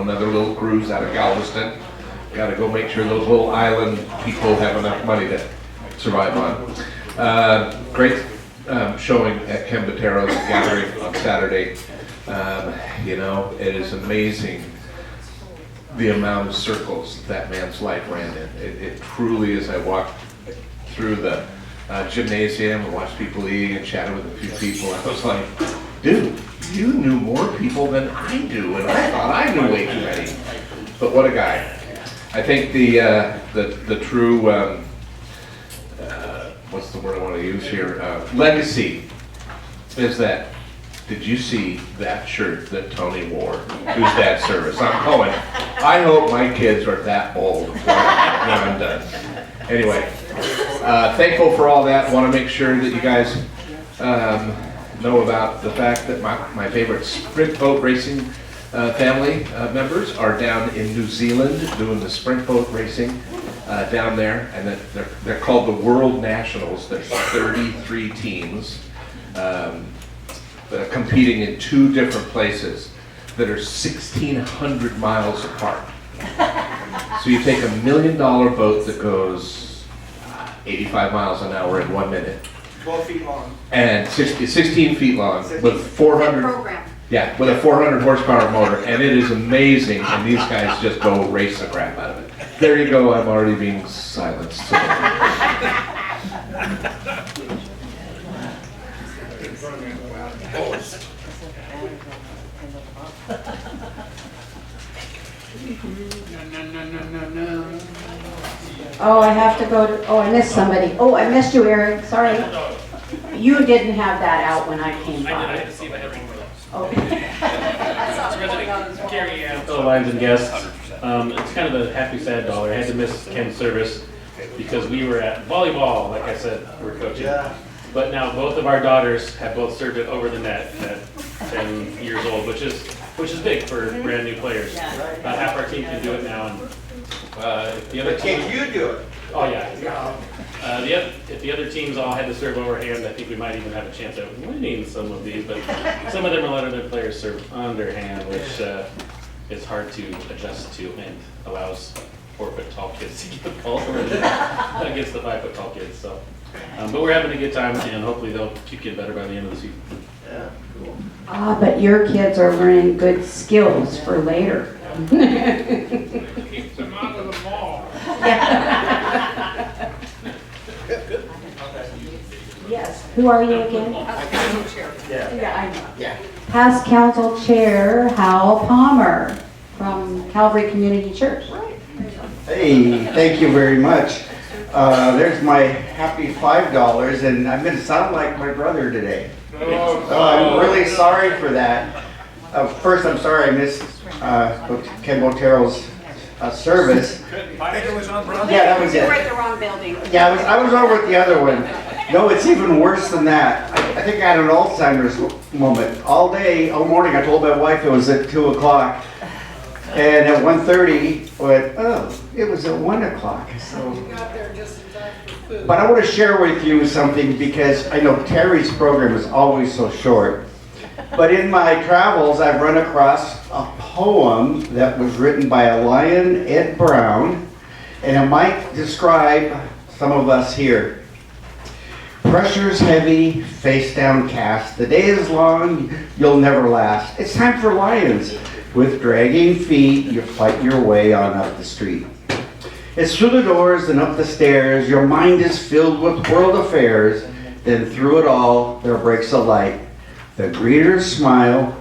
another little cruise out of Galveston. Got to go make sure those little island people have enough money to survive on. Great showing at Ken Botero's gathering on Saturday. You know, it is amazing the amount of circles that man's life ran in. It truly is. I walked through the gymnasium and watched people eating and chatted with a few people. I was like, dude, you knew more people than I do, and I thought I knew way too many. But what a guy. I think the true, what's the word I want to use here, legacy is that, did you see that shirt that Tony wore? Who's that service? I'm going, I hope my kids are that bold when I'm done. Anyway, thankful for all that. Want to make sure that you guys know about the fact that my favorite sprint boat racing family members are down in New Zealand doing the sprint boat racing down there, and that they're called the World Nationals. There's 33 teams competing in 2 different places that are 1,600 miles apart. So you take $1 million boat that goes 85 miles an hour in 1 minute. 12 feet long. And 16 feet long with 400. Yeah, with a 400 horsepower motor, and it is amazing, and these guys just go race the crap out of it. There you go, I'm already being silenced. Oh, I have to go to, oh, I missed somebody. Oh, I missed you, Eric, sorry. You didn't have that out when I came by. I had to see if I had one more. Okay. Fellow Lions and guests, it's kind of a happy, sad dollar. I had to miss Ken's service because we were at volleyball, like I said, we're coaching. Yeah. But now both of our daughters have both served it over the net at 10 years old, which is big for brand new players. About half our team can do it now, and if the other team, Can you do it? oh yeah. If the other teams all had to serve overhand, I think we might even have a chance at winning some of these, but some of them are letting their players serve underhand, which is hard to adjust to and allows 4-foot tall kids to get the ball against the 5-foot tall kids. So, but we're having a good time, and hopefully they'll keep getting better by the end of the season. Yeah, cool. Ah, but your kids are learning good skills for later. Keeps them out of the mall. Yes, who are you again? Yeah. Yeah, I know. Yeah. Past Council Chair Hal Palmer from Calvary Community Church. Hey, thank you very much. There's my happy $5, and I'm going to sound like my brother today. I'm really sorry for that. First, I'm sorry I missed Ken Botero's service. I think it was on Broadway. Yeah, that was We're it. at the wrong building. Yeah, I was over at the other one. No, it's even worse than that. I think I had an Alzheimer's moment. All day, all morning, I told my wife it was at 2 o'clock. And at 1:30, went, oh, it was at 1 o'clock. So. Got there just in time for food. But I want to share with you something because I know Terry's program is always so short. But in my travels, I've run across a poem that was written by a lion, Ed Brown, and it might describe some of us here. Pressure's heavy, face downcast. The day is long, you'll never last. It's time for lions. With dragging feet, you fight your way on up the street. It's through the doors and up the stairs. Your mind is filled with world affairs. Then through it all, there breaks a light. The greeters smile,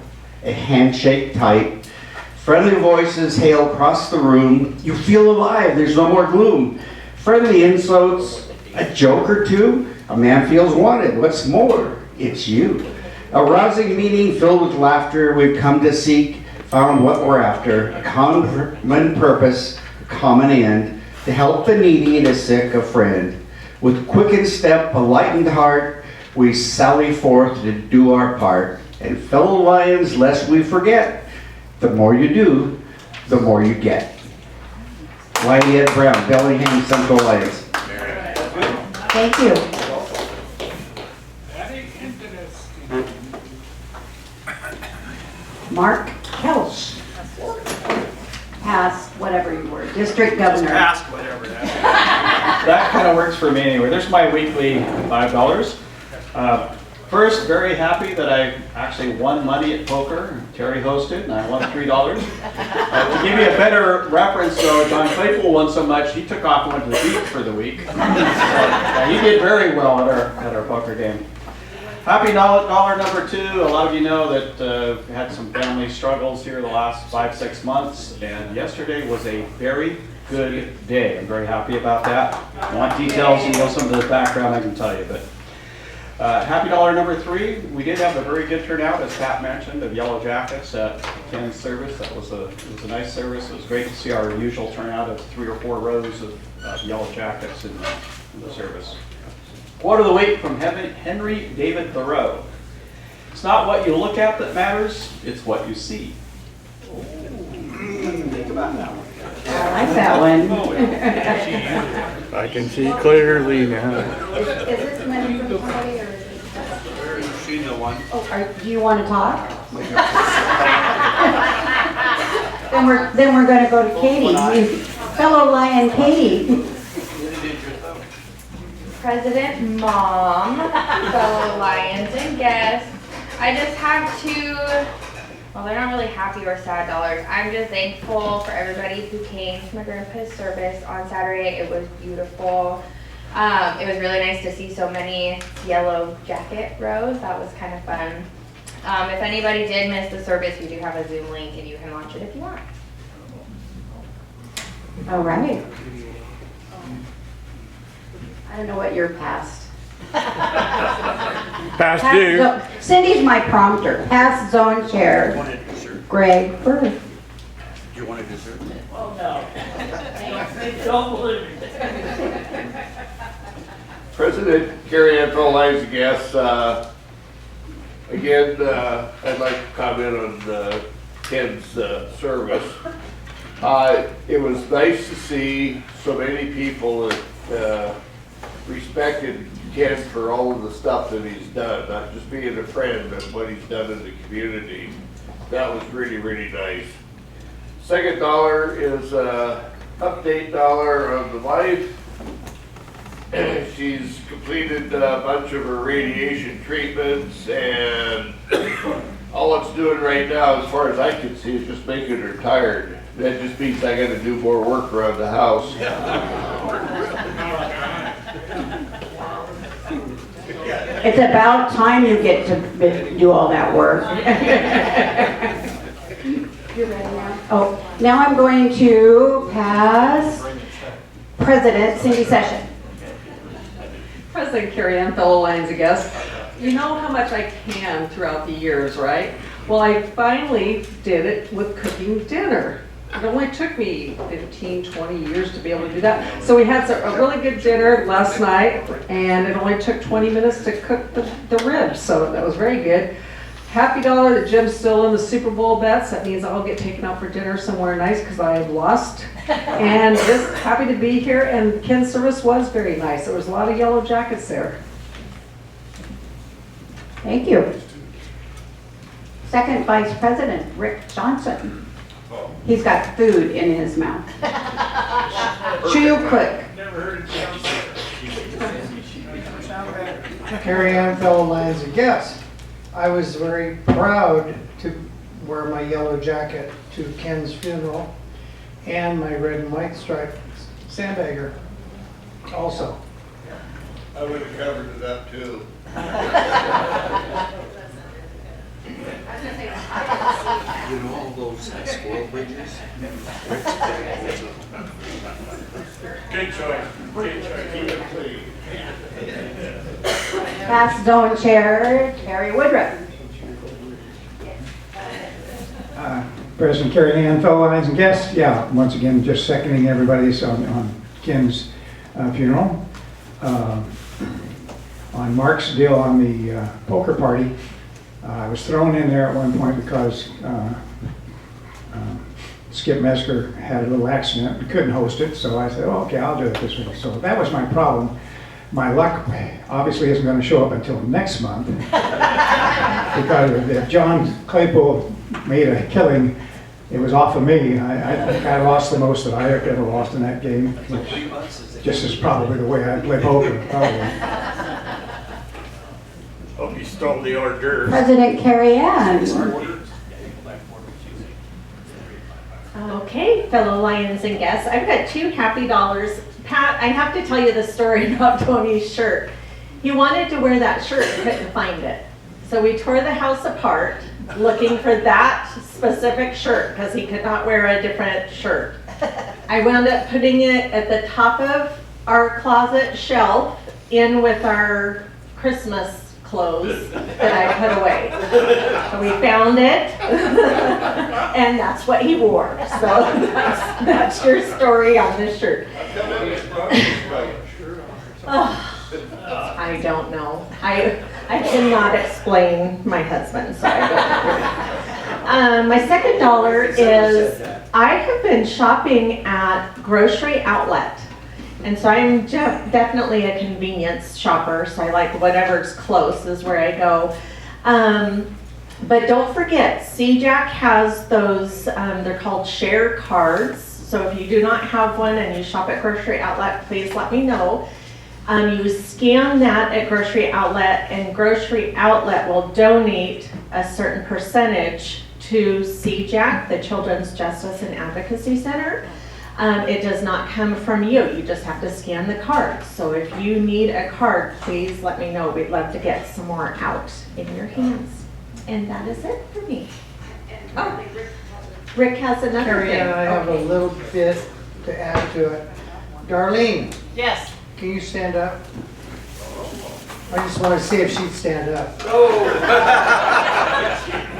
a handshake tight. Friendly voices hail across the room. You feel alive, there's no more gloom. Friendly insults, a joke or two. A man feels wanted. What's more, it's you. A rousing meeting filled with laughter. We've come to seek, found what we're after. A common purpose, a common end. To help the needy, the sick, a friend. With quickened step, a lightened heart, we sally forth to do our part. And fellow lions, lest we forget, the more you do, the more you get. Lion Ed Brown, Bellingham Central Lions. Thank you. Very interesting. Mark Kelch. past whatever you were, district governor. Past whatever that That kind of works for me anyway. There's my weekly $5. First, very happy that I actually won money at poker. Terry hosted and I won $3. To give you a better reference though, John Claypool won so much, he took off and went to the beach for the week. So, he did very well at our poker game. Happy dollar number 2. A lot of you know that we had some family struggles here the last 5-6 months, and yesterday was a very good day. I'm very happy about that. If you want details and know some of the background, I can tell you. But happy dollar number 3. We did have a very good turnout, as Pat mentioned, of Yellow Jackets at Ken's service. It was a nice service. It was great to see our usual turnout of 3 or 4 rows of Yellow Jackets in the service. Quote of the week from Henry David Thoreau. It's not what you look at that matters, it's what you see. Think about that one. I like that one. I can see clearly now. Is this money from somebody or is it? She's the one. Oh, do you want to talk? Then we're going to go to Katie, fellow Lion Katie. President, Mom, fellow Lions and guests. I just have 2, well, they're not really happy or sad dollars. I'm just thankful for everybody who came to my grandpa's service on Saturday. It was beautiful. It was really nice to see so many Yellow Jacket rows. That was kind of fun. If anybody did miss the service, we do have a Zoom link and you can watch it if you want. All right. I don't know what you're past. Past due. Cindy's my prompter. Past zone chair, Wanted dessert. Greg Burr. Do you want a dessert? President Gary Anthony Lions guests, again, I'd like to comment on Ken's service. It was nice to see so many people that respected Ken for all of the stuff that he's done, not just being a friend, but what he's done in the community. That was really, really nice. Second dollar is update dollar of the wife. She's completed a bunch of her radiation treatments, and all it's doing right now, as far as I can see, is just making her tired. That just means I gotta do more work around the house. It's about time you get to do all that work. You're ready now? Oh, now I'm going to pass President Cindy Session. President Carrie Ann, fellow Lions and guests, you know how much I can throughout the years, right? Well, I finally did it with cooking dinner. It only took me 15, 20 years to be able to do that. So we had a really good dinner last night, and it only took 20 minutes to cook the ribs, so that was very good. Happy dollar that Jim's still in the Super Bowl bets. That means I'll get taken out for dinner somewhere nice because I have lost. And just happy to be here, and Ken's service was very nice. There was a lot of Yellow Jackets there. Thank you. Second Vice President, Rick Johnson. He's got food in his mouth. Chew quick. Carrie Ann, fellow Lions and guests, I was very proud to wear my yellow jacket to Ken's funeral and my red and white striped sandbagger also. I would have covered it up too. You know all those squirrel bridges? Good choice. Good choice. Keep it clean. Past zone chair, Terry Woodruff. President Carrie Ann, fellow Lions and guests, yeah, once again, just seconding everybody's on Ken's funeral. On Mark's deal on the poker party, I was thrown in there at one point because Skip Mesker had a little accident and couldn't host it, so I said, oh, okay, I'll do it this week. So that was my problem. My luck obviously isn't going to show up until next month because if John Claypool made a killing it was off of me. I think I lost the most that I ever lost in that game, which just is probably the way I play poker, probably. Hope you stole the hors d'oeuvres. President Carrie Ann. Okay, fellow Lions and guests, I've got 2 happy dollars. Pat, I have to tell you the story about Tony's shirt. He wanted to wear that shirt and couldn't find it. So we tore the house apart looking for that specific shirt because he could not wear a different shirt. I wound up putting it at the top of our closet shelf in with our Christmas clothes that I put away. So we found it, and that's what he wore. So that's your story on this shirt. Oh, I don't know. I cannot explain my husband, so I don't know. My second dollar is I have been shopping at Grocery Outlet. And so I'm definitely a convenience shopper, so I like whatever's close is where I go. But don't forget, CJAC has those, they're called share cards. So if you do not have one and you shop at Grocery Outlet, please let me know. You scan that at Grocery Outlet, and Grocery Outlet will donate a certain percentage to CJAC, the Children's Justice and Advocacy Center. It does not come from you. You just have to scan the card. So if you need a card, please let me know. We'd love to get some more out in your hands. And that is it for me. Oh, Rick has another Carrie thing. and I have a Okay. little bit to add to it. Darlene, Yes. can you stand up? I just want to see if she'd stand up.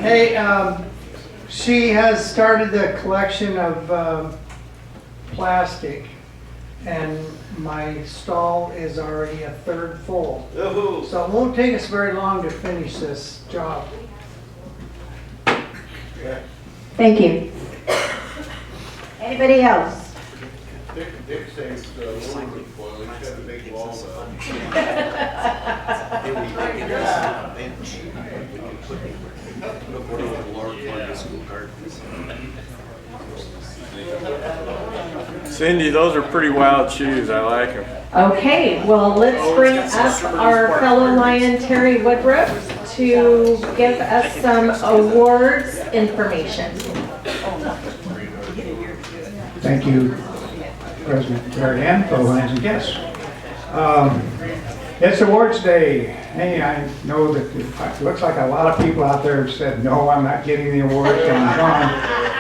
Hey, she has started the collection of plastic, and my stall is already a third full. So it won't take us very long to finish this job. Thank you. Anybody else? Dick saves aluminum foil, he's got a big wall though. Cindy, those are pretty wild shoes. I like them. Okay, well, let's bring up our fellow Lion, Terry Woodruff, to give us some awards information. Thank you, President Carrie Ann, fellow Lions and guests. It's awards day. Hey, I know that it looks like a lot of people out there have said, no, I'm not getting the awards, I'm gone.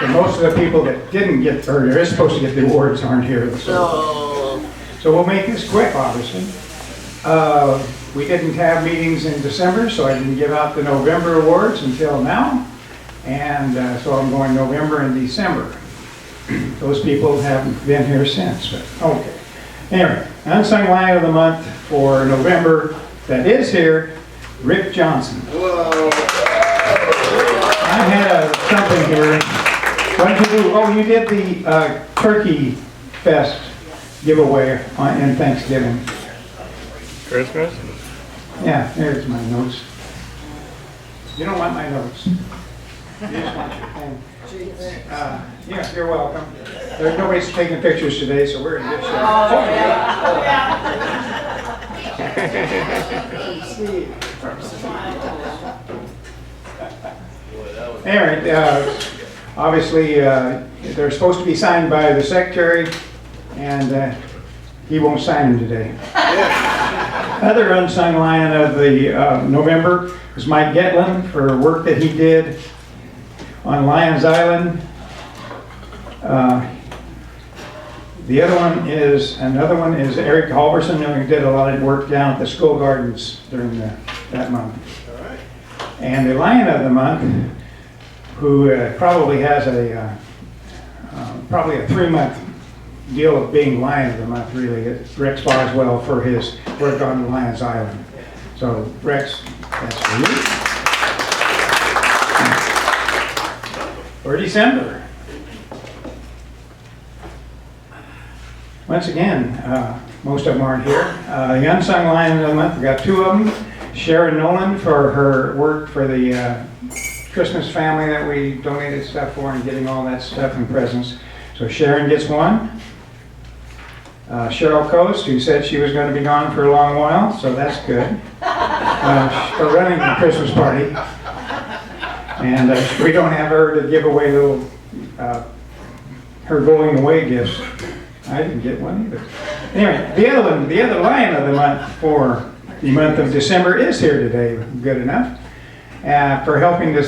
But most of the people that didn't get, or are supposed to get the awards aren't here. So we'll make this quick, obviously. We didn't have meetings in December, so I didn't give out the November awards until now. And so I'm going November and December. Those people haven't been here since, but okay. Anyway, Unsung Lion of the Month for November that is here, Rick Johnson. Whoa. I had something here. What did you do? Oh, you did the Turkey Fest giveaway in Thanksgiving. Christmas? Yeah, there's my notes. You don't want my notes. You just want your pen. Yeah, you're welcome. There's nobody's taking pictures today, so we're in good shape. All right, obviously, they're supposed to be signed by the secretary, and he won't sign them today. Other unsung lion of the November is Mike Getlin for work that he did on Lions Island. Another one is Eric Halverson, who did a lot of work down at the school gardens during that month. And the Lion of the Month, who probably has probably a 3-month deal of being Lion of the Month, really. It's Rex Boswell for his work on Lions Island. So Rex, that's for you. For December. Once again, most of them aren't here. The Unsung Lion of the Month, we got 2 of them. Sharon Nolan for her work for the Christmas family that we donated stuff for and getting all that stuff and presents. So Sharon gets one. Cheryl Coast, who said she was going to be gone for a long while, so that's good. For running the Christmas party. And we don't have her to give away little, her going away gifts. I didn't get one either. Anyway, the other lion of the month for the month of December is here today, good enough. For helping to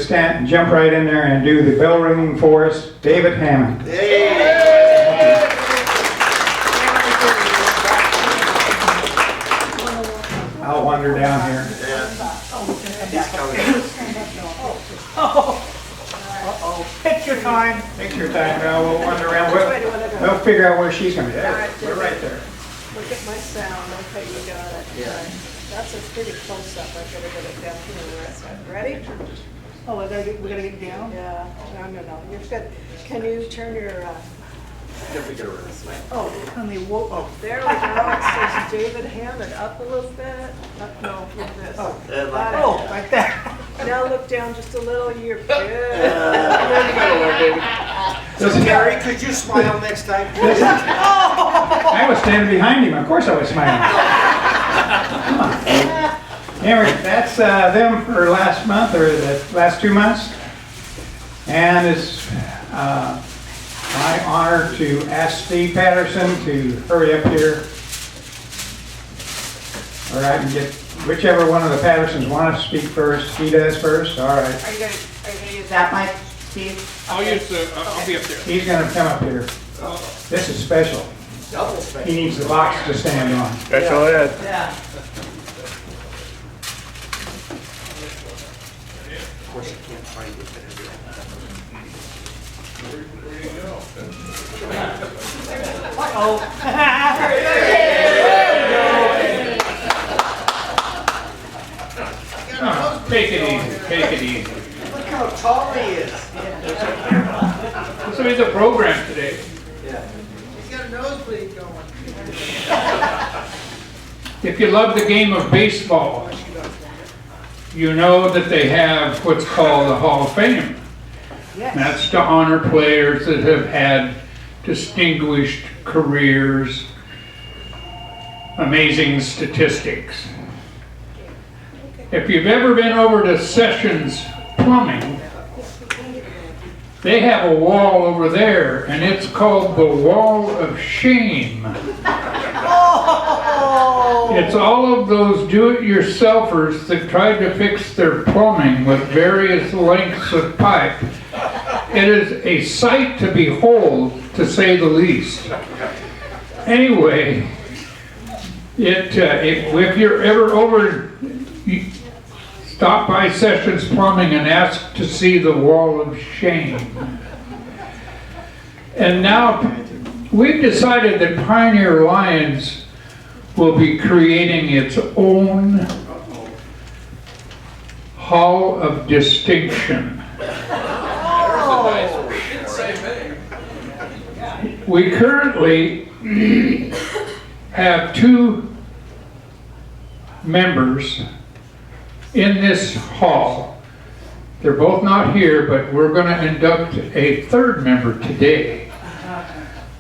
jump right in there and do the bell ringing for us, David Hammond. I'll wander down here. Take your time. Take your time, now we'll wander around. We'll figure out where she's going to be. We're right there. Look at my sound. Okay, you got it. Yeah. That's a pretty close up. I gotta get it down here. Where it's at. Ready? Oh, we gotta get down? Yeah. No. You're good. Can you turn your, oh, can we, oh, there we go. It says David Hammond. Up a little bit. Up, no, like this. Oh, like that. Now look down just a little. You're good. Gary, could you smile next time? I was standing behind him. Of course I was smiling. Come on. Anyway, that's them for last month, or the last 2 months. And it's my honor to ask Steve Patterson to hurry up here. Or I can get whichever one of the Pattersons want to speak first. He does first. All right. Are you gonna use that mic, Steve? I'll be up there. He's going to come up here. This is special. Double space. He needs the box to stand on. Special ed. Yeah. Of course, you can't find it. Take it easy, take it easy. Look how tall he is. So he's a program today. He's got a nosebleed going. If you love the game of baseball, you know that they have what's called the Hall of Fame. That's to honor players that have had distinguished careers, amazing statistics. If you've ever been over to Sessions Plumbing, they have a wall over there, and it's called the Wall of Shame. It's all of those do-it-yourselfers that tried to fix their plumbing with various lengths of pipe. It is a sight to behold, to say the least. Anyway, if you're ever over, stop by Sessions Plumbing and ask to see the Wall of Shame. And now, we've decided that Pioneer Lions will be creating its own Hall of Distinction. We currently have 2 members in this hall. They're both not here, but we're going to induct a 3rd member today.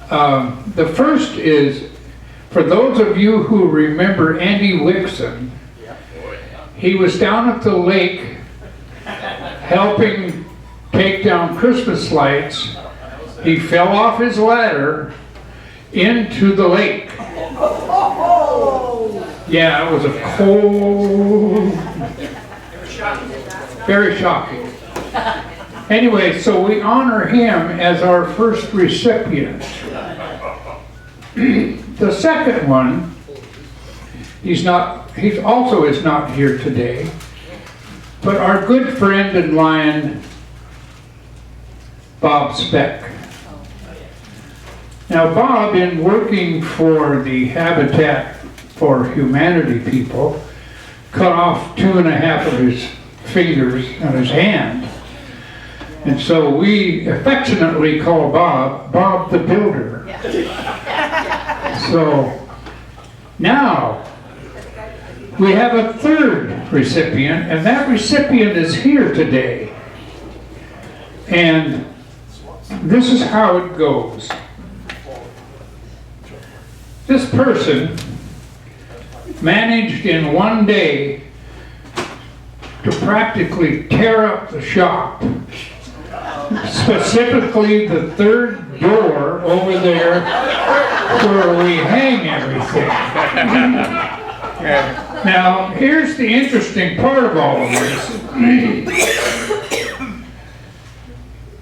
The first is, for those of you who remember Andy Wixon, he was down at the lake helping take down Christmas lights. He fell off his ladder into the lake. Yeah, it was a cold, very shocking. Anyway, so we honor him as our first recipient. The second one, he also is not here today, but our good friend and lion, Bob Speck. Now Bob, in working for the Habitat for Humanity people, cut off 2.5 of his fingers on his hand. And so we affectionately call Bob the Builder. So now we have a 3rd recipient, and that recipient is here today. And this is how it goes. This person managed in one day to practically tear up the shop. Specifically the third door over there where we hang everything. Now, here's the interesting part of all of this.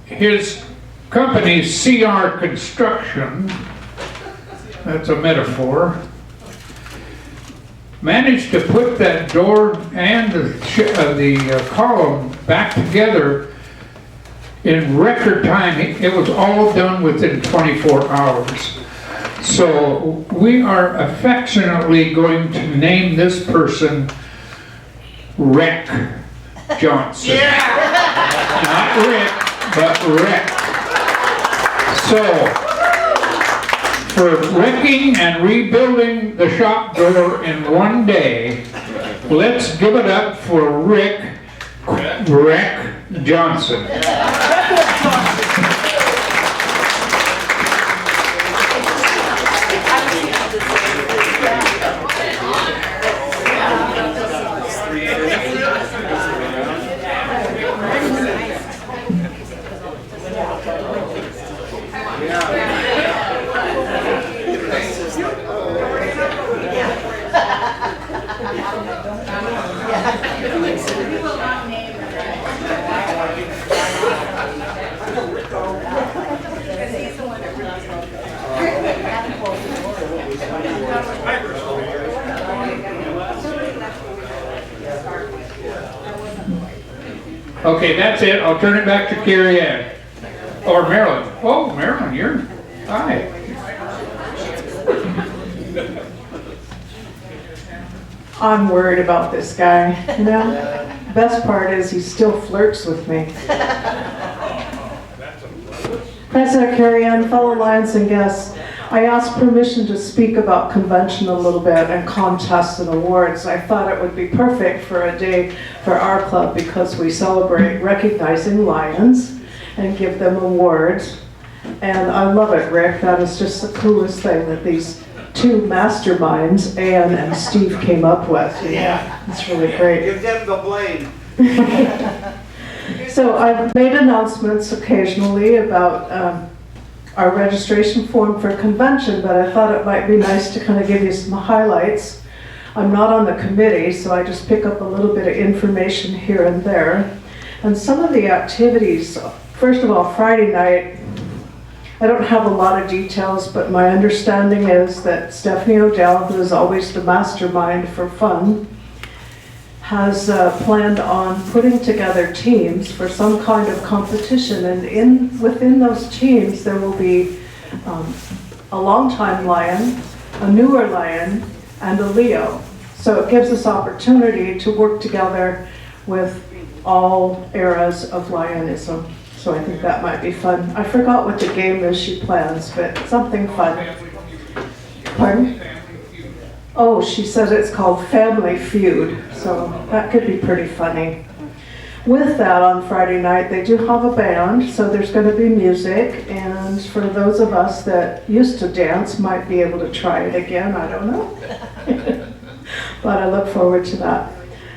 His company, CR Construction, that's a metaphor, managed to put that door and the column back together in record time. It was all done within 24 hours. So we are affectionately going to name this person Rick Johnson. Not Rick, but Rick. So, for wrecking and rebuilding the shop door in one day, let's give it up for Rick Johnson. Okay, that's it. I'll turn it back to Carrie Ann. Or Marilyn. Oh, Marilyn, you're... Hi. I'm worried about this guy, you know? Best part is he still flirts with me. President Carrie Ann, fellow Lions and guests, I asked permission to speak about convention a little bit and contests and awards. I thought it would be perfect for a day for our club because we celebrate recognizing Lions and give them awards. And I love it, Rick. That is just the coolest thing that these two masterminds, Ann and Steve, came up with. Yeah, it's really great. Give them the blame. So I've made announcements occasionally about our registration form for convention, but I thought it might be nice to kind of give you some highlights. I'm not on the committee, so I just pick up a little bit of information here and there. And some of the activities, first of all, Friday night, I don't have a lot of details, but my understanding is that Stephanie O'Dell, who is always the mastermind for fun, has planned on putting together teams for some kind of competition, and within those teams there will be a longtime Lion, a newer Lion, and a Leo. So it gives us opportunity to work together with all eras of Lionism. So I think that might be fun. I forgot what the game is she plans, but something fun. Pardon? Oh, she says it's called Family Feud, so that could be pretty funny. With that, on Friday night, they do have a band, so there's going to be music, and for those of us that used to dance might be able to try it again, I don't know. But I look forward to that.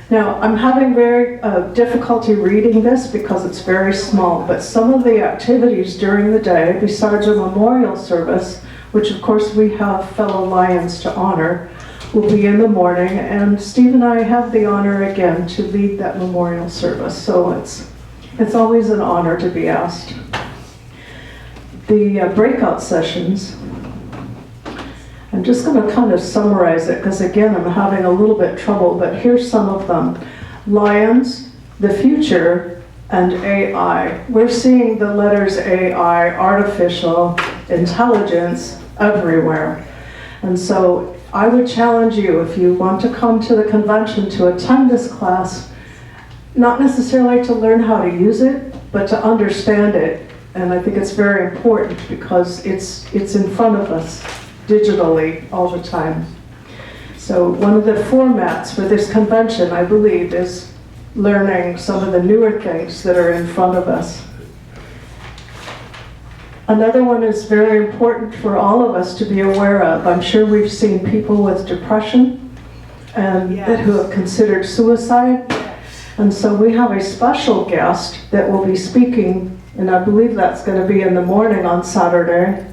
Now, I'm having very difficulty reading this because it's very small, but some of the activities during the day, besides a memorial service, which of course we have fellow Lions to honor, will be in the morning, and Steve and I have the honor again to lead that memorial service, so it's always an honor to be asked. The breakout sessions, I'm just going to kind of summarize it because again I'm having a little bit trouble, but here's some of them. Lions, the future, and AI. We're seeing the letters AI, artificial intelligence, everywhere. And so I would challenge you, if you want to come to the convention to attend this class, not necessarily to learn how to use it, but to understand it. And I think it's very important because it's in front of us digitally all the time. So one of the formats for this convention, I believe, is learning some of the newer things that are in front of us. Another one is very important for all of us to be aware of. I'm sure we've seen people with depression and who have considered suicide. And so we have a special guest that will be speaking, and I believe that's going to be in the morning on Saturday.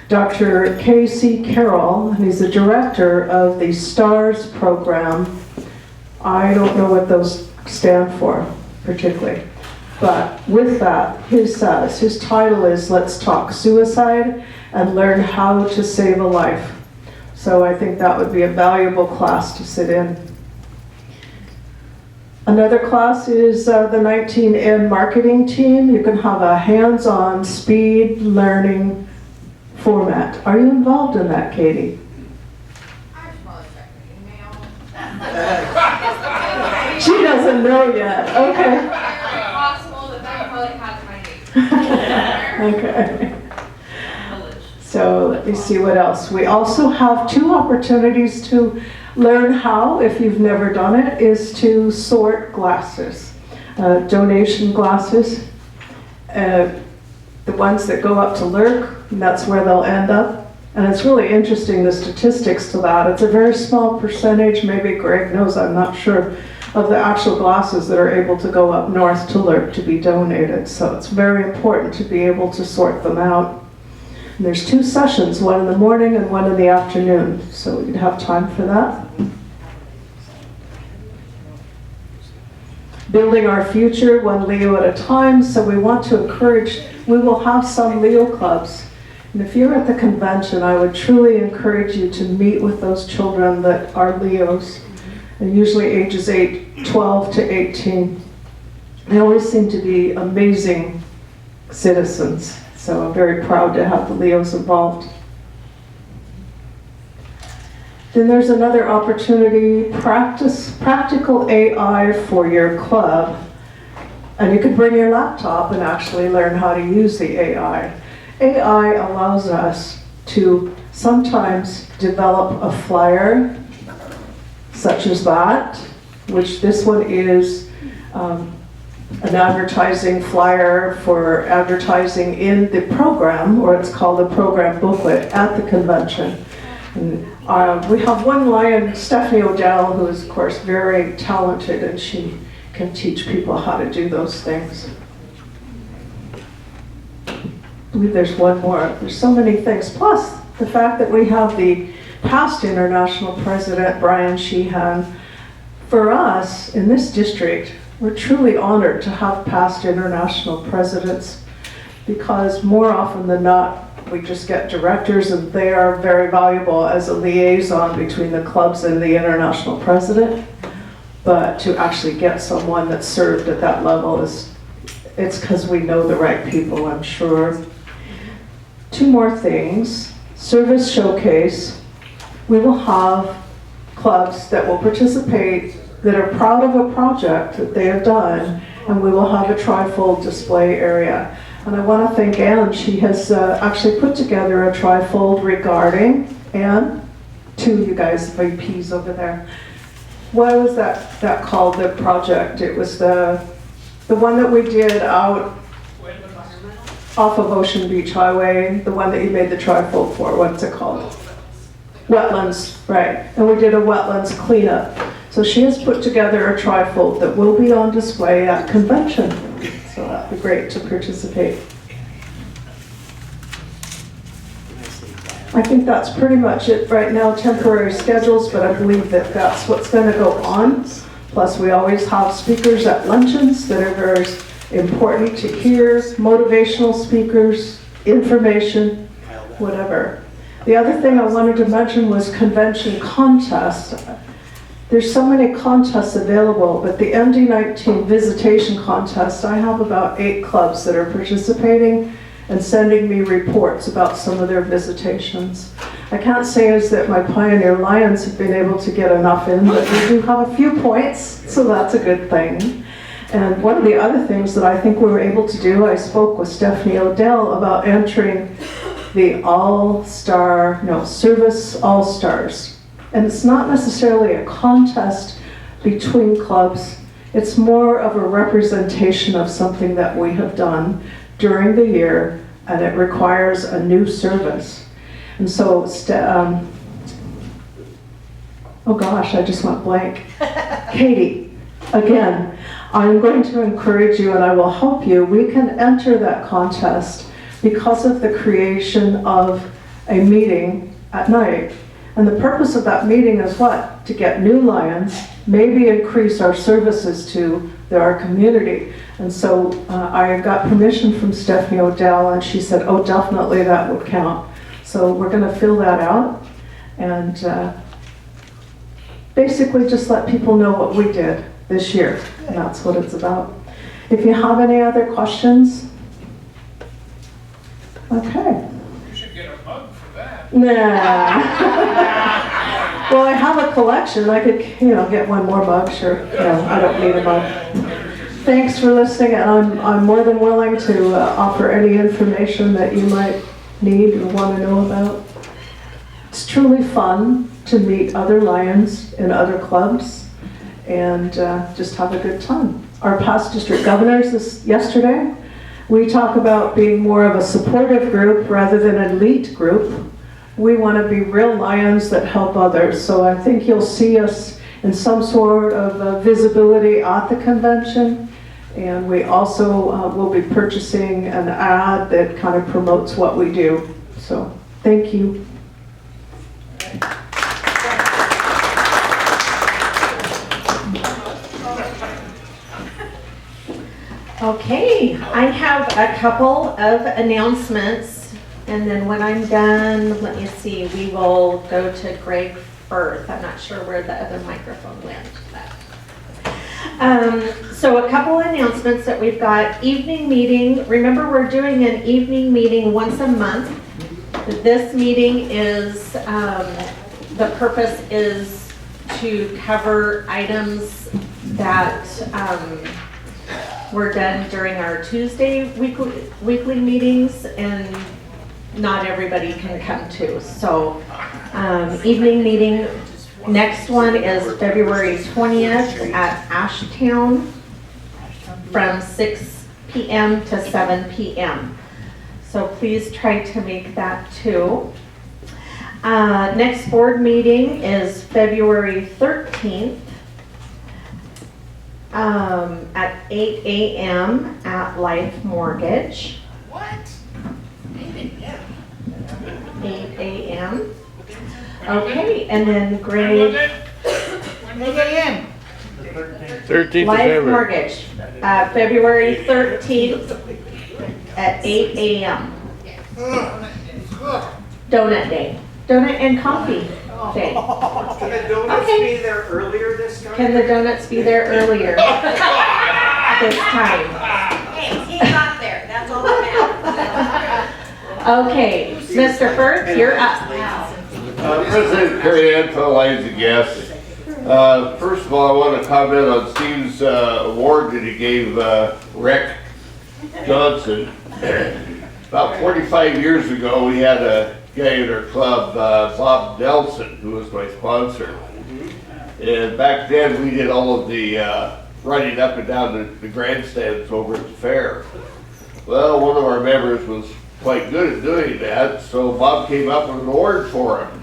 Dr. K.C. Carroll, and he's the director of the STARS program. I don't know what those stand for particularly. But with that, his title is Let's Talk Suicide and Learn How to Save a Life. So I think that would be a valuable class to sit in. Another class is the 19N marketing team. You can have a hands-on speed learning format. Are you involved in that, Katie? She doesn't know yet. Okay. Possible that that probably has my name. Okay. So let me see what else. We also have 2 opportunities to learn how, if you've never done it, is to sort glasses. Donation glasses. The ones that go up to LERC, and that's where they'll end up. And it's really interesting, the statistics to that. It's a very small percentage, maybe Greg knows, I'm not sure, of the actual glasses that are able to go up north to LERC to be donated. So it's very important to be able to sort them out. And there's 2 sessions, one in the morning and one in the afternoon. So we'd have time for that. Building our future, one Leo at a time. So we want to encourage, we will have some Leo clubs. And if you're at the convention, I would truly encourage you to meet with those children that are Leos, and usually ages 12 to 18. They always seem to be amazing citizens. So I'm very proud to have the Leos involved. Then there's another opportunity, practical AI for your club. And you can bring your laptop and actually learn how to use the AI. AI allows us to sometimes develop a flyer, such as that, which this one is an advertising flyer for advertising in the program, or it's called the program booklet at the convention. And, we have one lion, Stephanie Odell, who is of course very talented, and she can teach people how to do those things. I believe there's one more. There's so many things. Plus the fact that we have the past international president, Brian Sheehan. For us in this district, we're truly honored to have past international presidents, because more often than not, we just get directors, and they are very valuable as a liaison between the clubs and the international president. But to actually get someone that served at that level it's because we know the right people, I'm sure. 2 more things. Service showcase. We will have clubs that will participate that are proud of a project that they have done, and we will have a trifold display area. And I want to thank Anne. She has actually put together a trifold regarding, Anne, 2 you guys VPs over there. What was that called, the project? It was the one that we did out off of Ocean Beach Highway, the one that you made the trifold for. What's it called? Wetlands, right. And we did a wetlands cleanup. So she has put together a trifold that will be on display at convention. So that'd be great to participate. I think that's pretty much it right now, temporary schedules, but I believe that that's what's going to go on. Plus we always have speakers at luncheons that are very important to hear, motivational speakers, information, whatever. The other thing I wanted to mention was convention contests. There's so many contests available, but the MD19 visitation contest, I have about 8 clubs that are participating and sending me reports about some of their visitations. I can't say is that my Pioneer Lions have been able to get enough in, but we do have a few points, so that's a good thing. And one of the other things that I think we were able to do, I spoke with Stephanie Odell about entering the Service All-Stars. And it's not necessarily a contest between clubs. It's more of a representation of something that we have done during the year and it requires a new service. And so, oh gosh, I just went blank. Katie, again, I'm going to encourage you and I will help you. We can enter that contest because of the creation of a meeting at night. And the purpose of that meeting is what? To get new Lions, maybe increase our services to our community. And so I got permission from Stephanie Odell, and she said, oh, definitely that would count. So we're going to fill that out and basically just let people know what we did this year. And that's what it's about. If you have any other questions, okay. You should get a mug for that. Nah. Well, I have a collection. I could, get one more mug, sure. No, I don't need a mug. Thanks for listening, and I'm more than willing to offer any information that you might need or want to know about. It's truly fun to meet other Lions in other clubs and just have a good time. Our past district governors yesterday, we talk about being more of a supportive group rather than an elite group. We want to be real Lions that help others. So I think you'll see us in some sort of visibility at the convention. And we also will be purchasing an ad that kind of promotes what we do. So thank you. Okay, I have a couple of announcements. And then when I'm done, let me see, we will go to Greg first. I'm not sure where the other microphone went. So a couple announcements that we've got. Evening meeting. Remember, we're doing an evening meeting once a month. This meeting is, the purpose is to cover items that were done during our Tuesday weekly meetings, and not everybody can come to. So evening meeting, next one is February 20th at Ashtown from 6 p.m. to 7 p.m. So please try to make that too. Next board meeting is February 13th at 8 a.m. at Life Mortgage. What? 8 a.m. Okay, and then Greg, 8 a.m. 13th Life February. Mortgage, February 13th at 8 a.m. Donut Day, donut and coffee day. Can the donuts Okay. be there earlier this time? Can the donuts be there earlier this time? Hey, he got there, that's all that matters. Okay, Mr. Firth, you're up. President Carrie Ann, fellow Lions and guests. First of all, I want to comment on Steve's award that he gave Rick Johnson. About 45 years ago, we had a guy in our club, Bob Nelson, who was my sponsor. And back then, we did all of the running up and down the grandstands over at the fair. Well, one of our members was quite good at doing that, so Bob came up with an award for him.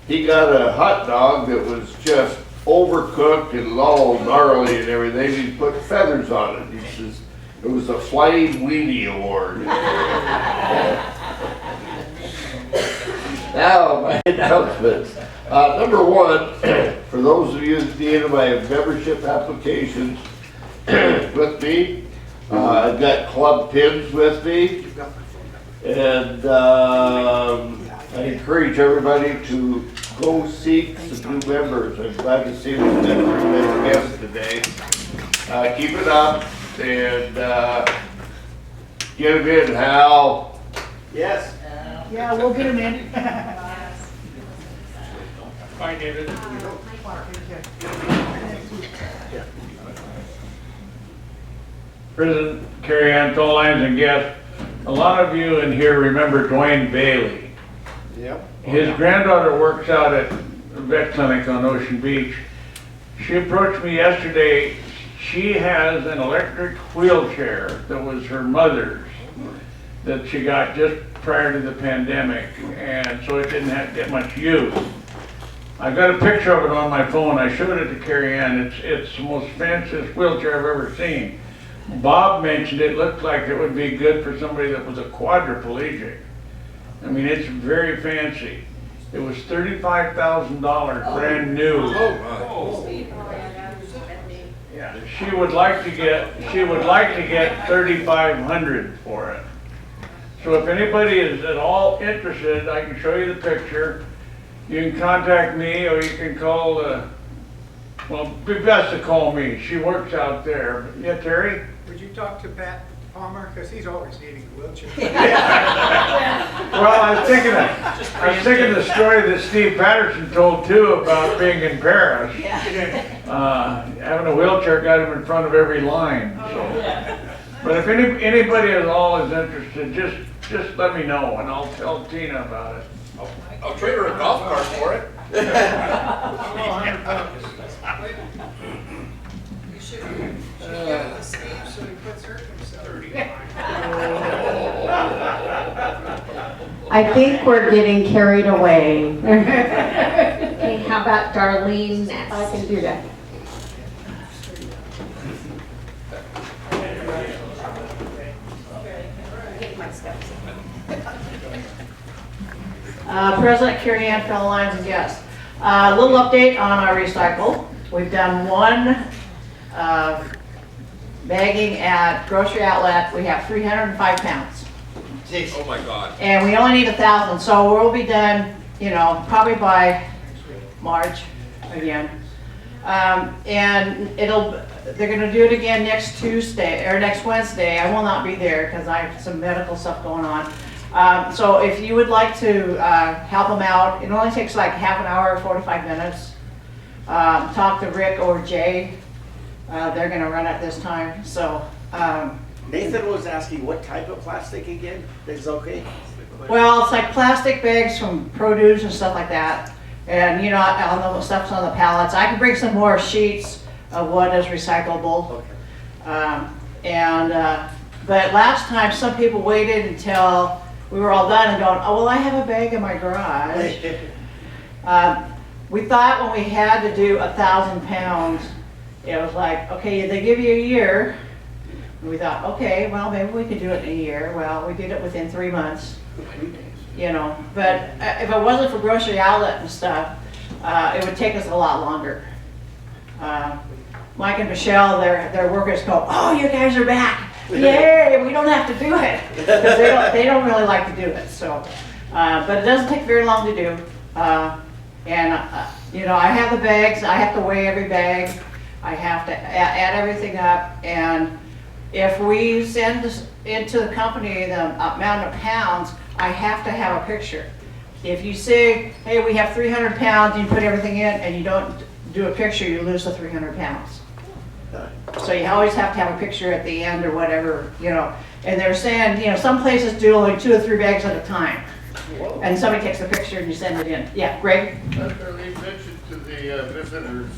He got a hot dog that was just overcooked and all gnarly and everything. He put feathers on it. He says it was a Flying Weenie Award. Now, my announcements. Number one, for those of you that need my membership applications with me, I've got club pins with me. And I encourage everybody to go seek some new members. I'm glad to see we've got 3 many guests today. Keep it up and get them in, Hal. Yes. Yeah, we'll get him in. Bye, David. President Carrie Ann, fellow Lions and guests, a lot of you in here remember Dwayne Bailey. Yep. His granddaughter works out at the vet clinic on Ocean Beach. She approached me yesterday. She has an electric wheelchair that was her mother's. that she got just prior to the pandemic, and so it didn't have, get much use. I got a picture of it on my phone. I showed it to Carrie Ann. It's the most fanciest wheelchair I've ever seen. Bob mentioned it looked like it would be good for somebody that was a quadriplegic. I mean, it's very fancy. It was $35,000 brand new. Yeah, she would like to get 3,500 for it. So if anybody is at all interested, I can show you the picture. You can contact me, or you can call, well, it'd be best to call me. She works out there. But yeah, Terry? Would you talk to Pat Palmer, because he's always needing a wheelchair? Well, I was thinking of the story that Steve Patterson told too about being in Paris. Having a wheelchair got him in front of every line. So. But if anybody at all is interested, just let me know, and I'll tell Tina about it. I'll trade her a golf cart for it. You should get the Steve so he puts her himself. I think we're getting carried away. Okay, how about Darlene next? I can do that. President Carrie Ann, fellow Lions and guests. A little update on our recycle. We've done one bagging at grocery outlet. We have 305 pounds. Oh my God. And we only need 1,000, so we'll be done, you know, probably by March again. And they're gonna do it again next Tuesday, or next Wednesday. I will not be there because I have some medical stuff going on. So if you would like to help them out, it only takes like half an hour, 45 minutes. Talk to Rick or Jay. They're gonna run it this time, so. Nathan was asking what type of plastic again is okay? Well, it's like plastic bags from produce and stuff like that. And you know, all the stuff's on the pallets. I can bring some more sheets of what is recyclable. But last time, some people waited until we were all done and going, oh, well, I have a bag in my garage. We thought when we had to do 1,000 pounds, it was like, okay, they give you a year. And we thought, okay, well, maybe we could do it in a year. Well, we did it within 3 months. You know, but if it wasn't for grocery outlet and stuff, it would take us a lot longer. Mike and Michelle, their workers go, oh, you guys are back. Yay, we don't have to do it. Because they don't really like to do it. So, but it doesn't take very long to do. You know, I have the bags. I have to weigh every bag. I have to add everything up. And if we send this into the company the amount of pounds, I have to have a picture. If you say, hey, we have 300 pounds, you put everything in, and you don't do a picture, you lose the 300 pounds. So you always have to have a picture at the end or whatever, you know. And they're saying, you know, some places do only 2 or 3 bags at a time. And somebody takes the picture and you send it in. Yeah, Greg? They mentioned to the visitors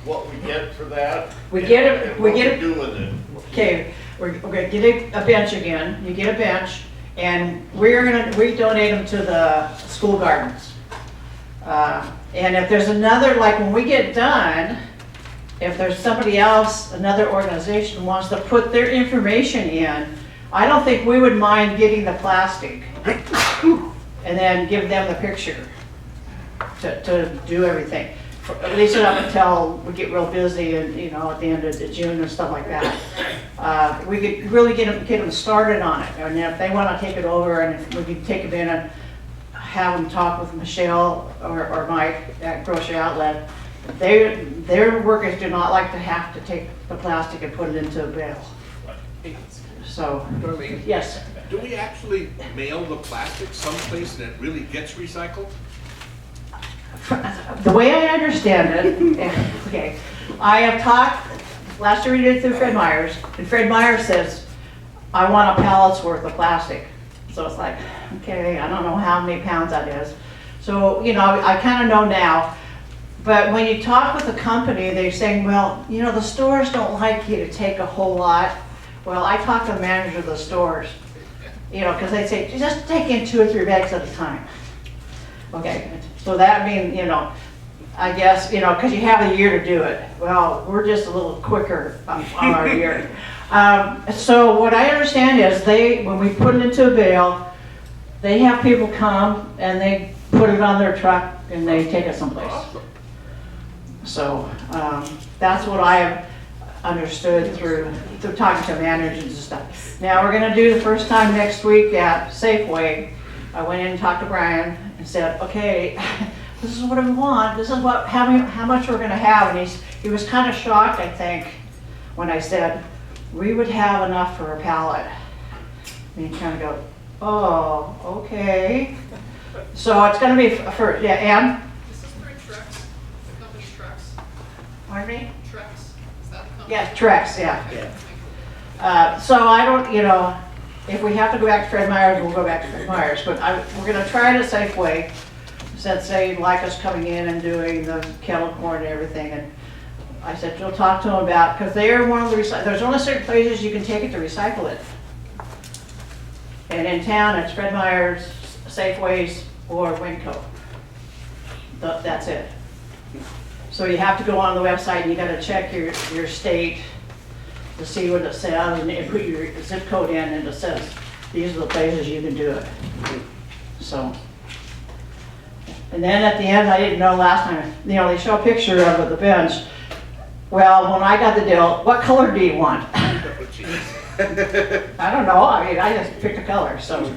what we get for that. We get it. What we do with it. Okay, we're gonna get a bench again. You get a bench, and we donate them to the school gardens. And if there's another, like when we get done, if there's somebody else, another organization wants to put their information in, I don't think we would mind getting the plastic and then give them the picture to do everything. At least up until we get real busy and, you know, at the end of June and stuff like that. We could really get them started on it. And if they want to take it over, and if we could take them in and have them talk with Michelle or Mike at Grocery Outlet, their workers do not like to have to take the plastic and put it into a bale. So, yes. Do we actually mail the plastic someplace that it really gets recycled? The way I understand it, okay, I have talked, last year we did it through Fred Myers, and Fred Myers says, I want a pallet's worth of plastic. So it's like, okay, I don't know how many pounds that is. So, you know, I kind of know now. But when you talk with the company, they're saying, well, you know, the stores don't like you to take a whole lot. Well, I talked to the manager of the stores, you know, because they say, just take in 2 or 3 bags at a time. Okay, so that means, you know, I guess, you know, because you have a year to do it. Well, we're just a little quicker on our year. So what I understand is when we put it into a bale, they have people come and they put it on their truck and they take it someplace. So that's what I have understood through talking to managers and stuff. Now we're gonna do the first time next week at Safeway. I went in and talked to Brian and said, okay, this is what I want. This is how much we're gonna have. And he was kind of shocked, I think, when I said, we would have enough for a pallet. And he kind of go, oh, okay. So it's gonna be for, yeah, Ann? This is for trucks, the company trucks. Pardon me? Trucks, is that the company? Yeah, Trex, yeah. So I don't, you know, if we have to go back to Fred Meyer's, we'll go back to Fred Meyer's. But we're gonna try it at Safeway, since they like us coming in and doing the kettle corn and everything. And I said, you'll talk to them about, because they are one of the, there's only certain places you can take it to recycle it. And in town, it's Fred Meyer's, Safeways, or Winco. That's it. So you have to go on the website and you gotta check your state to see what it says and put your zip code in and it says, these are the places you can do it. So. And then at the end, I didn't know last time, you know, they show a picture of the bench. Well, when I got the deal, what color do you want? I don't know, I mean, I just picked a color, so.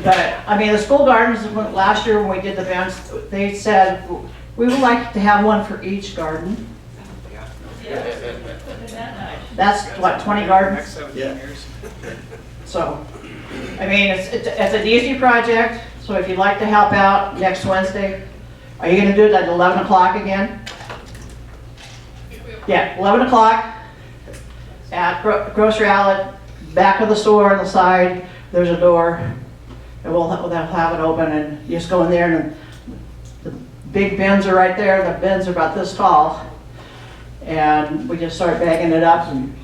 But, I mean, the school gardens, last year when we did the bench, they said, we would like to have one for each garden. That's what, 20 gardens? Yeah. So, I mean, it's an easy project, so if you'd like to help out next Wednesday, are you gonna do it at 11 o'clock again? Yeah, 11 o'clock at Grocery Outlet, back of the store on the side, there's a door, and we'll have it open, and you just go in there, and the big bins are right there, the bins are about this tall, and we just start bagging it up, and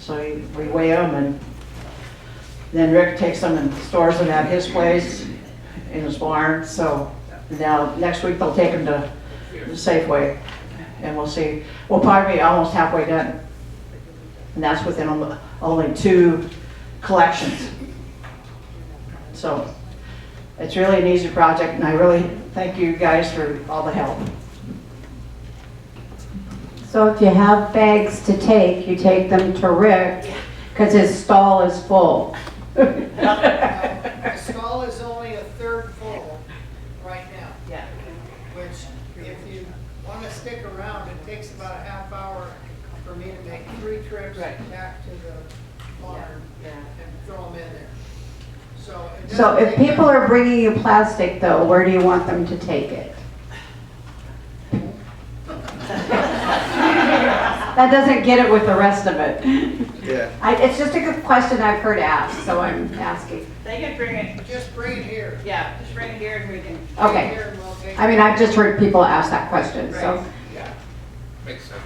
so we weigh them, and then Rick takes them and stores them at his place in his barn. So now next week they'll take them to Safeway, and we'll see. We'll probably be almost halfway done, and that's within only 2 collections. So it's really an easy project, and I really thank you guys for all the help. So if you have bags to take, you take them to Rick, because his stall is full. The stall is only a third full right now. Yeah. Which, if you want to stick around, it takes about a half hour for me to make 3 trips back to the barn and throw them in there. So, So if people are bringing you plastic though, where do you want them to take it? That doesn't get it with the rest of it. Yeah. It's just a good question I've heard asked, so I'm asking. They can bring it. just bring it here. Yeah, just bring it here and we can. Okay. Here and we'll take I mean, I've just heard people ask that question, so Yeah, makes sense.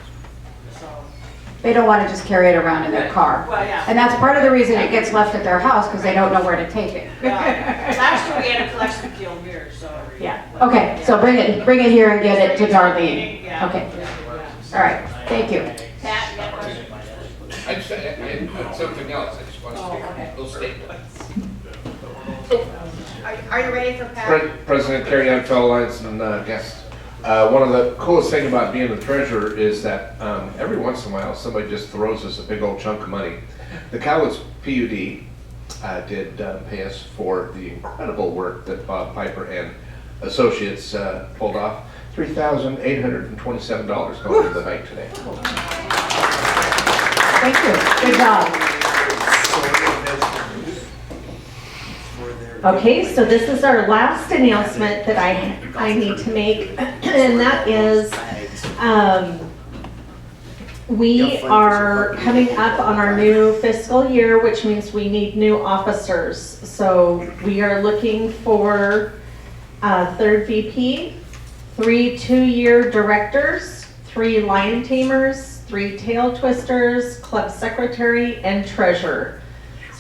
they don't want to just carry it around in their car. Well, yeah. And that's part of the reason it gets left at their house, because they don't know where to take it. Last year we had a collection field here, so. Yeah, okay, so bring it here and get it to Darlene. Yeah. Okay, all right, thank you. Pat, you got a question? I just, and something else, I just want to Oh, okay. speak, little statement. Are you ready for Pat? President Carrie Ann, fellow Lions and guests. One of the coolest thing about being the treasurer is that every once in a while, somebody just throws us a big old chunk of money. The Cowlitz PUD did pay us for the incredible work that Bob Piper and Associates pulled off. $3,827 going to the bank today. Thank you, good job. Okay, so this is our last announcement that I need to make, and that is, we are coming up on our new fiscal year, which means we need new officers. So we are looking for a 3rd VP, 3 2-year directors, 3 lion tamers, 3 tail twisters, club secretary, and treasurer.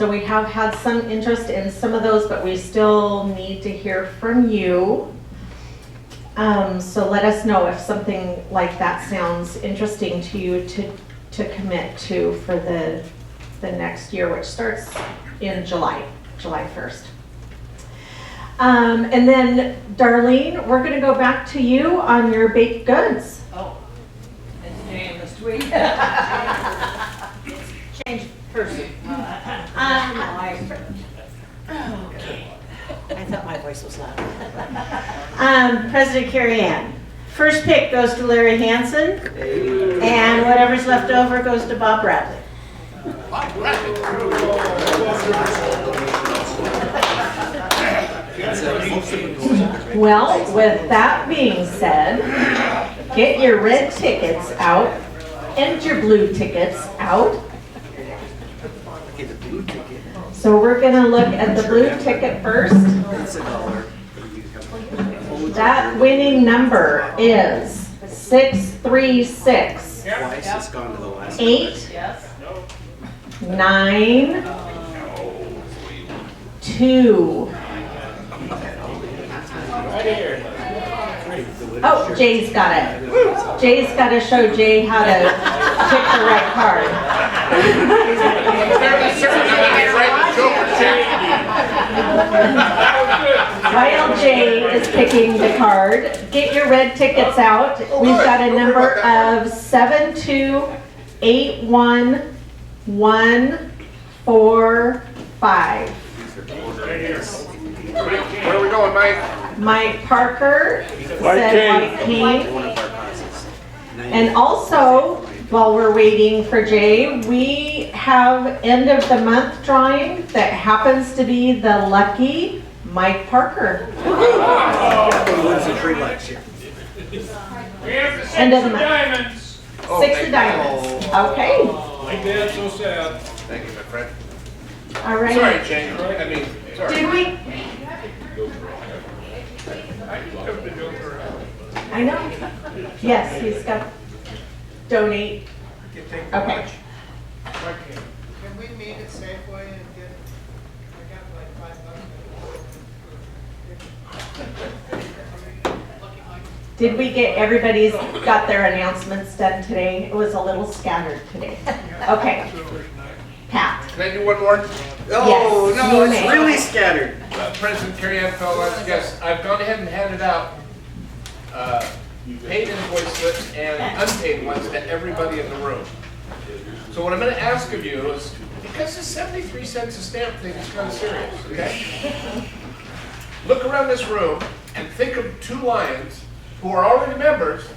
So we have had some interest in some of those, but we still need to hear from you. So let us know if something like that sounds interesting to you to commit to for the next year, which starts in July 1st. And then Darlene, we're gonna go back to you on your baked goods. Oh, it's Jane this week. Change person. Okay. I thought my voice was loud. President Carrie Ann. First pick goes to Larry Hansen, and whatever's left over goes to Bob Bradley. Well, with that being said, get your red tickets out and your blue tickets out. So we're gonna look at the blue ticket first. That winning number is 636. Twice, it's gone to the last. 8, 9, 2. Oh, Jay's got it. Jay's got to show Jay how to pick the right card. While Jay is picking the card, get your red tickets out. We've got a number of 7281145. Where are we going, Mike? Mike Parker said White King. One of our classes. And also, while we're waiting for Jay, we have end of the month drawing that happens to be the lucky Mike Parker. What's the tree lights here? End of the month. 6 of diamonds. Okay. My dad's so sad. Thank you, my friend. All right. Sorry, Jane. I mean, sorry. Did we? I know. Yes, he's got donate. Okay. Can we meet at Safeway and get, I got like $5. Did we get, everybody's got their announcements done today? It was a little scattered today. Okay. Pat. Can I do one more? Oh, Yes, no, you it's may. really scattered. President Carrie Ann Fellows, yes, I've gone ahead and handed out paid invoice slips and unpaid ones to everybody in the room. So what I'm going to ask of you is, because the 73 cents a stamp thing is kind of serious, okay? Look around this room and think of 2 Lions who are already members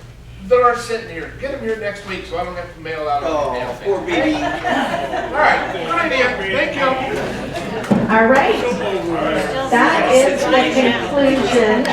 that are sitting here. Get them here next week so I don't have to mail out all the damn thing. Poor baby. All right, good idea. Thank you. All right. That is the conclusion